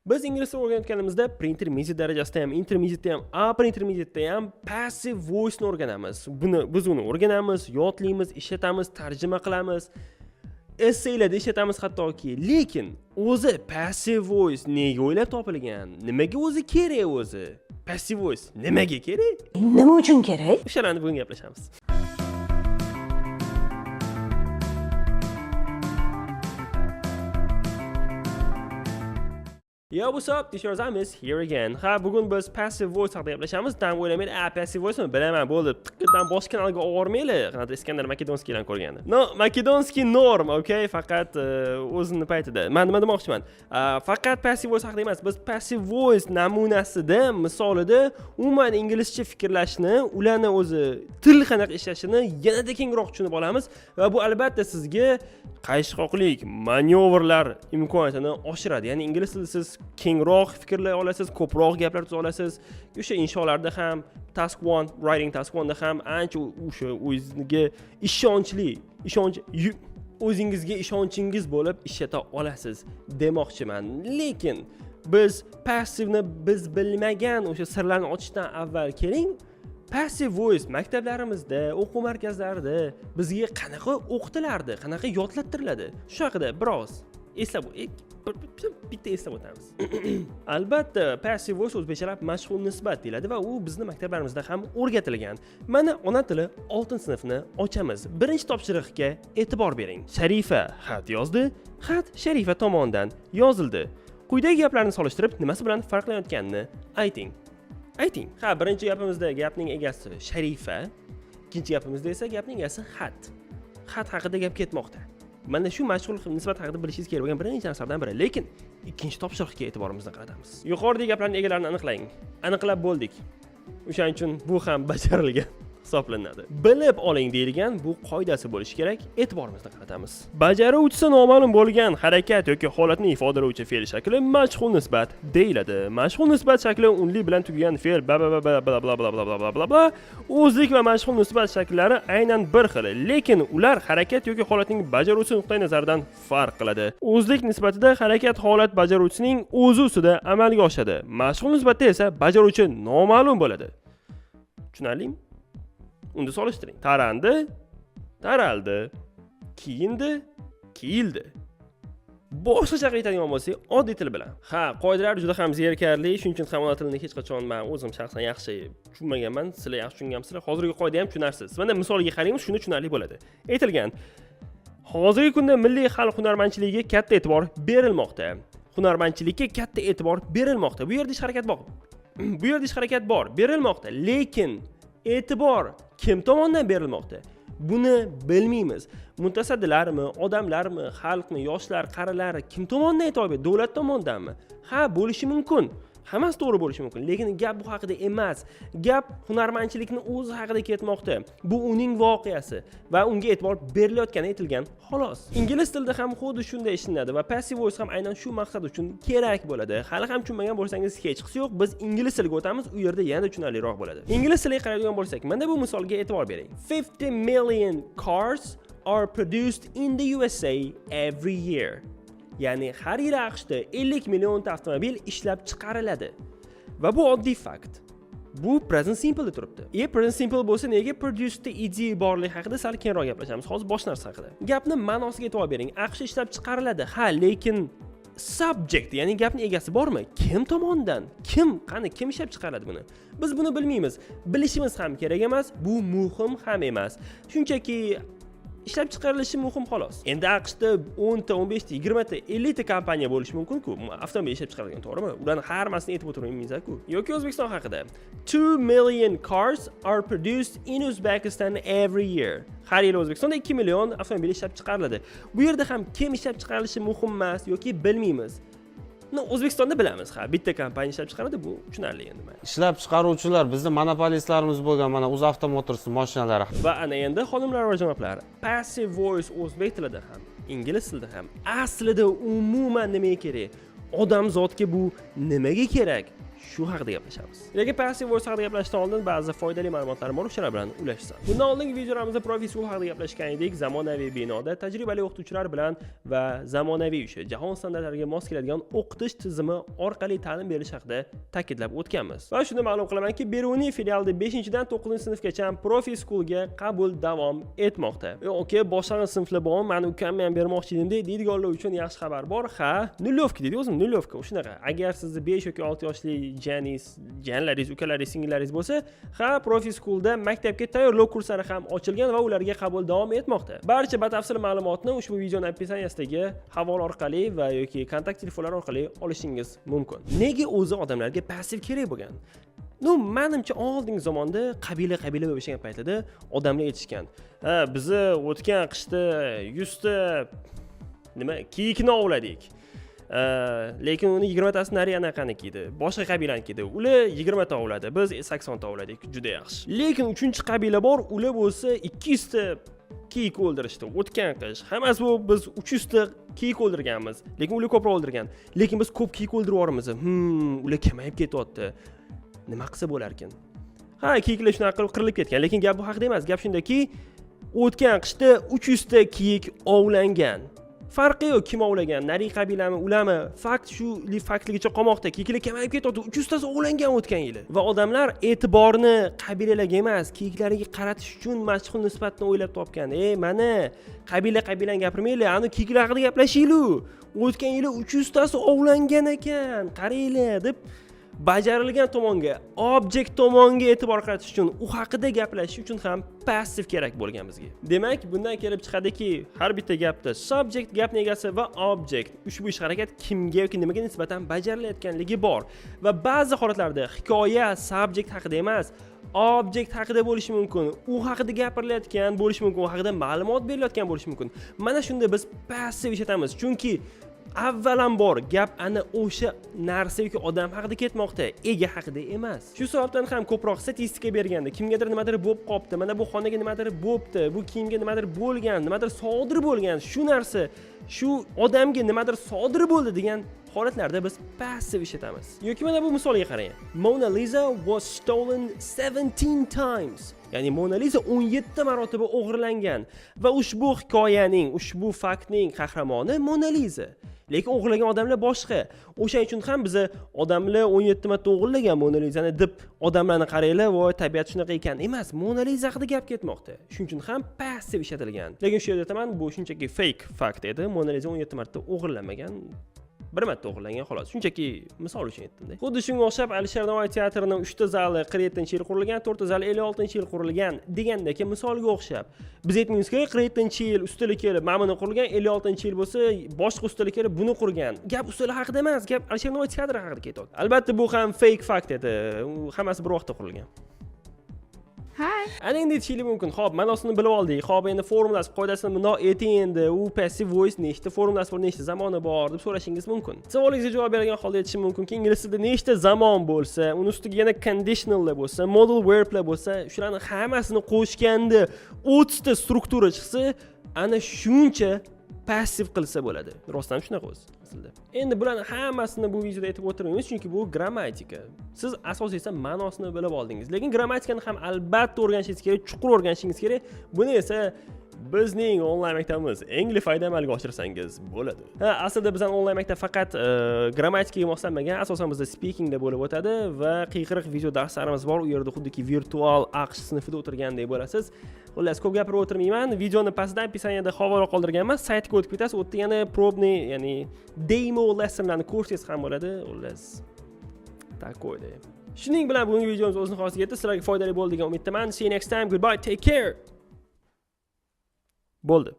Biz ingliz tilini o'rganayotganimizda pre-intermediate darajasida ham, intermediate ham, upper intermediate ham passive voice ni o'rganamiz. Biz uni o'rganamiz, yodlaymiz, ishlatamiz, tarjima qilamiz. Essaylarda ishlatamiz hattoki. Lekin o'zi passive voice nega o'ylab topilgan? Nimaga o'zi kerak o'zi? Passive voice nimaga kerak? Nima uchun kerak? O'shalarni bugun gaplashamiz. Yo, what's up? This is Amis here again. Ha, bugun biz passive voice haqida gaplashamiz. Tan o'ylamaydi, passive voice mi? Bilaman, bo'ldi. Tiqqitdan bosh kanalga o'g'irmaylik. Qanaqa Iskandar Makedonskiydan ko'rgandi. No, Makedonskiy norm, okay? Faqat o'zini paytida. Men nima demoqchiman? Faqat passive voice haqida emas, biz passive voice namunasida, misolida umuman inglizcha fikrlashni, ularni o'zi til qanaqa ishlashini yanada kengroq tushunib olamiz va bu albatta sizga qayishqoqlik, manyovrlar imkoniyatini oshiradi. Ya'ni ingliz tilida siz kengroq fikrlay olasiz, ko'proq gaplar tuza olasiz. O'sha insholarda ham, task 1, writing task 1 da ham ancha o'sha o'zingizga o'zingizga ishonchingiz bo'lib ishlata olasiz demoqchiman. Lekin biz passivni biz bilmagan o'sha sirlarni ochishdan avval keling. Passive voice maktablarimizda, o'quv markazlarida bizga qanaqa o'qitilardi, qanaqa yodlattiriladi? Shu haqida biroz bitta eslab o'tamiz. Albatta, passive voice o'zbekchalab mashhur nisbat deyiladi va u bizning maktablarimizda ham o'rgatilgan. Mana ona tili 6-sinfni ochamiz. Birinchi topshiriqqa e'tibor bering. Sharifa xat yozdi, xat Sharifa tomonidan yozildi. Quyidagi gaplarni solishtirib, nimasi bilan farqlanayotganini ayting. Ha, birinchi gapimizda gapning egasi Sharifa, ikkinchi gapimizda esa gapning egasi xat. Xat haqida gap ketmoqda. Mana shu mashhur nisbat haqida bilishingiz kerak bo'lgan birinchi narsalardan biri. Lekin ikkinchi topshiriqqa e'tiborimizni qaratamiz. Yuqoridagi gaplarning egalarini aniqlang. Aniqlab bo'ldik. O'shaning uchun bu ham bajarilgan hisoblanadi. Bilib oling deyilgan bu qoidasi bo'lishi kerak, e'tiborimizni qaratamiz. Bajaruvchisi noma'lum bo'lgan harakat yoki holatni ifodalovchi fe'l shakli mashhur nisbat deyiladi. Mashhur nisbat shakli unli bilan tugagan fe'l bla bla bla. O'zlik va mashhur nisbat shakllari aynan bir xil, lekin ular harakat yoki holatning bajaruvchi nuqtai nazaridan farq qiladi. O'zlik nisbatida harakat holat bajaruvchining o'zi ustida amalga oshadi. Mashhur nisbatda esa bajaruvchi noma'lum bo'ladi. Tushunarlimi? Unda solishtiring. Tarandi, taraldi, kiyindi, kiyildi. Boshqacha aytadigan bo'lsak, oddiy til bilan. Ha, qoidalar juda ham zerikarli, shuning uchun ham ona tilini hech qachon men o'zim shaxsan yaxshi tushunmaganman. Sizlar yaxshi tushungansizlar. Hozirgi qoida ham tushunarsiz. Mana misolga qaraymiz, shunda tushunarli bo'ladi. Aytilgan: hozirgi kunda milliy xalq hunarmandchiligiga katta e'tibor berilmoqda. Hunarmandchilikka katta e'tibor berilmoqda. Bu yerda ish harakat bor. Berilmoqda, lekin e'tibor kim tomonidan berilmoqda? Buni bilmaymiz. Mutasaddilarmi, odamlarmi, xalqmi, yoshlar, qarilar kim tomonidan e'tibor beradi? Davlat tomonidanmi? Ha, bo'lishi mumkin. Hammasi to'g'ri bo'lishi mumkin, lekin gap bu haqida emas. Gap hunarmandchilikni o'zi haqida ketmoqda. Bu uning voqeasi va unga e'tibor berilayotgani aytilgan, xolos. Ingliz tilida ham xuddi shunday ishlanadi va passive voice ham aynan shu maqsad uchun kerak bo'ladi. Hali ham tushunmagan bo'lsangiz hech qisi yo'q, biz ingliz tiliga o'tamiz, u yerda yanada tushunarliroq bo'ladi. Ingliz tiliga qaraydigan bo'lsak, mana bu misolga e'tibor bering. 50 million cars are produced in the USA every year. Ya'ni har yili AQShda 50 millionta avtomobil ishlab chiqariladi. Va bu oddiy fakt. Bu present simple da turibdi. Present simple bo'lsa nega produced da idea borligi haqida sal kengroq gaplashamiz. Hozir bosh narsa haqida. Gapni ma'nosiga e'tibor bering. AQShda ishlab chiqariladi. Ha, lekin subject, ya'ni gapning egasi bormi? Kim tomonidan? Kim ishlab chiqaradi buni? Biz buni bilmaymiz. Bilishimiz ham kerak emas, bu muhim ham emas. Shunchaki ishlab chiqarilishi muhim xolos. Endi AQShda 10 ta, 15 ta, 20 ta, 50 ta kompaniya bo'lishi mumkin-ku. Avtomobil ishlab chiqaradigan, to'g'rimi? Ularning hammasini aytib o'tirmaymiz-ku. Yoki O'zbekiston haqida. 2 million cars are produced in Uzbekistan every year. Har yili O'zbekistonda 2 million avtomobil ishlab chiqariladi. Bu yerda ham kim ishlab chiqarilishi muhim emas yoki bilmaymiz. O'zbekistonda bilamiz, ha, bitta kompaniya ishlab chiqaradi, bu tushunarli endi. Ishlab chiqaruvchilar bizning monopolistlarimiz bo'lgan mana UzAvto Motors mashinalari. Va ana endi xonimlar va janoblar, passive voice o'zbek tilida ham, ingliz tilida ham aslida umuman nimaga kerak? Odamzodga bu nimaga kerak? shu haqida gaplashamiz. Lekin passive voice haqida gaplashishdan oldin ba'zi foydali ma'lumotlar bor, o'shalar bilan ulashsam. Bundan oldingi videolarimizda Profi School haqida gaplashgan edik. Zamonaviy binoda tajribali o'qituvchilar bilan va zamonaviy jahon standartlariga mos keladigan o'qitish tizimi orqali ta'lim berish haqida ta'kidlab o'tganmiz. Va shuni ma'lum qilamanki, Beruniy filialida 5-dan 9-sinfgacha Profi Schoolga qabul davom etmoqda. Okey, boshlang'ich sinflar bor, men ukamni ham bermoqchi edim deydiganlar uchun yaxshi xabar bor. Ha, nullovka deydi o'zim, nullovka. Shunaqa. Agar sizni 5 yoki 6 yoshli janlaringiz, ukalaringiz, singillaringiz bo'lsa, ha, Profi Schoolda maktabga tayyorlov kurslari ham ochilgan va ularga qabul davom etmoqda. Barcha batafsil ma'lumotni ushbu videoning opisiyasidagi havola orqali va yoki kontakt telefonlari orqali olishingiz mumkin. Nega o'zi odamlarga passiv kerak bo'lgan? Menimcha oldingi zamonda qabila bo'lib yashagan paytida odamlar aytishgan. Bizni o'tgan qishda 100 ta kiyikni ovladik. Lekin uni 20 tasi nari anaqaniki edi. Boshqa qabilaniki edi. Ular 20 ta ovladi, biz 80 ta ovladik. Juda yaxshi. Lekin 3-qabila bor, ular bo'lsa 200 ta kiyik o'ldirishdi. O'tgan qish. Hammasi bu biz 300 ta kiyik o'ldirganmiz. Lekin ular ko'proq o'ldirgan. Lekin biz ko'p kiyik o'ldirib yormiz. Ular kamayib ketyapti. Nima qilsa bo'lar ekan? Ha, kiyiklar shunaqa qilib qirilib ketgan. Lekin gap bu haqida emas. Gap shundaki, o'tgan qishda 300 ta kiyik ovlangan. Farqi yo'q, kim ovlagan, nari qabilami, ularmi? Fakt shu faktligicha qolmoqda. Kiyiklar kamayib ketyapti. 300 tasi ovlangan o'tgan yili. Va odamlar e'tiborni qabilalarga emas, kiyiklarga qaratish uchun mashhur nisbatni o'ylab topgan. Mana qabila gapirmaylar, ani kiyiklar haqida gaplashinglar. O'tgan yili 300 tasi ovlangan ekan. Qaranglar deb bajarilgan tomonga, objekt tomonga e'tibor qaratish uchun, u haqida gaplashish uchun ham passiv kerak bo'lgan bizga. Demak, bundan kelib chiqadiki, har bitta gapda subject gapning egasi va object ushbu ish harakat kimga yoki nimaga nisbatan bajarilayotganligi bor. Va ba'zi holatlarda hikoya subject haqida emas, object haqida bo'lishi mumkin. U haqida gapirilayotgan bo'lishi mumkin, u haqida ma'lumot berilayotgan bo'lishi mumkin. Mana shunda biz passiv ishlatamiz, chunki avvalambor gap ana o'sha narsa yoki odam haqida ketmoqda, ega haqida emas. Shu sababdan ham ko'proq statistika berganda, kimgadir nimadir bo'lib qopti, mana bu xonaga nimadir bo'libdi, bu kiyimga nimadir bo'lgan, nimadir sodir bo'lgan, shu narsa, shu odamga nimadir sodir bo'ldi degan holatlarda biz passiv ishlatamiz. Yoki mana bu misolga qarang. Mona Lisa was stolen 17 times. Ya'ni Mona Lisa 17 marotaba o'g'irlangan va ushbu hikoyaning, ushbu faktning qahramoni Mona Lisa. Lekin o'g'irlagan odamlar boshqa. O'shaning uchun ham biz odamlar 17 marta o'g'irlagan Mona Lisani deb odamlarni qaraylar, voy tabiat shunaqa ekan emas, Mona Lisa haqida gap ketmoqda. Shuning uchun ham passiv ishlatilgan. Lekin shu yerda aytaman, bu shunchaki fake fakt edi. Mona Lisa 17 marta o'g'irlanmagan. Bir marta o'g'irlangan xolos. Shunchaki misol uchun aytdim-da. Xuddi shunga o'xshab Alisher Navoiy teatrining 3 ta zali 47-yil qurilgan, 4 ta zali 56-yil qurilgan degandagi misolga o'xshab. Biz aytmaymiz kerak, 47-yil ustalik kelib, mana buni qurilgan, 56-yil bo'lsa, boshqa ustalik kelib buni qurgan. Gap ustalik haqida emas, gap Alisher Navoiy teatri haqida ketyapti. Albatta bu ham fake fakt edi. Hammasi bir vaqtda qurilgan. Hi. Ana endi aytishingiz mumkin. Xo'p, ma'nosini bilib oldik. Xo'p, endi formulasi, qoidasini bundoq ayting endi. U passive voice nechta formulasi bor, nechta zamoni bor deb so'rashingiz mumkin. Savolingizga javob bergan holda aytishim mumkinki, ingliz tilida nechta zamon bo'lsa, uni ustiga yana conditionallar bo'lsa, modal verblar bo'lsa, shularning hammasini qo'shganda 30 ta struktura chiqsa, ana shuncha passiv qilsa bo'ladi. Rostdan shunaqa o'zi aslida. Endi bularning hammasini bu videoda aytib o'tirmaymiz, chunki bu grammatika. Siz asosiysi ma'nosini bilib oldingiz. Lekin grammatikani ham albatta o'rganishingiz kerak, chuqur o'rganishingiz kerak. Buni esa bizning onlayn maktabimiz Englify'da amalga oshirsangiz bo'ladi. Aslida bizning onlayn maktab faqat grammatikaga moslanmagan, asosan bizda speakingda bo'lib o'tadi va qiyqiriq video darslarimiz bor. U yerda xuddiki virtual AQSh sinfida o'tirgandek bo'lasiz. Xullas, ko'p gapirib o'tirmayman. Videoni pastda opisiyaniyada havola qoldirganman. Saytga o'tib ketasiz. U yerda yana probniy, ya'ni demo lessonlarni kursingiz ham bo'ladi. Xullas, takoyda. Shuning bilan bugungi videomiz o'z nihoyasiga yetdi. Sizlarga foydali bo'ldi degan umiddaman. See you next time. Goodbye. Take care. Bo'ldi.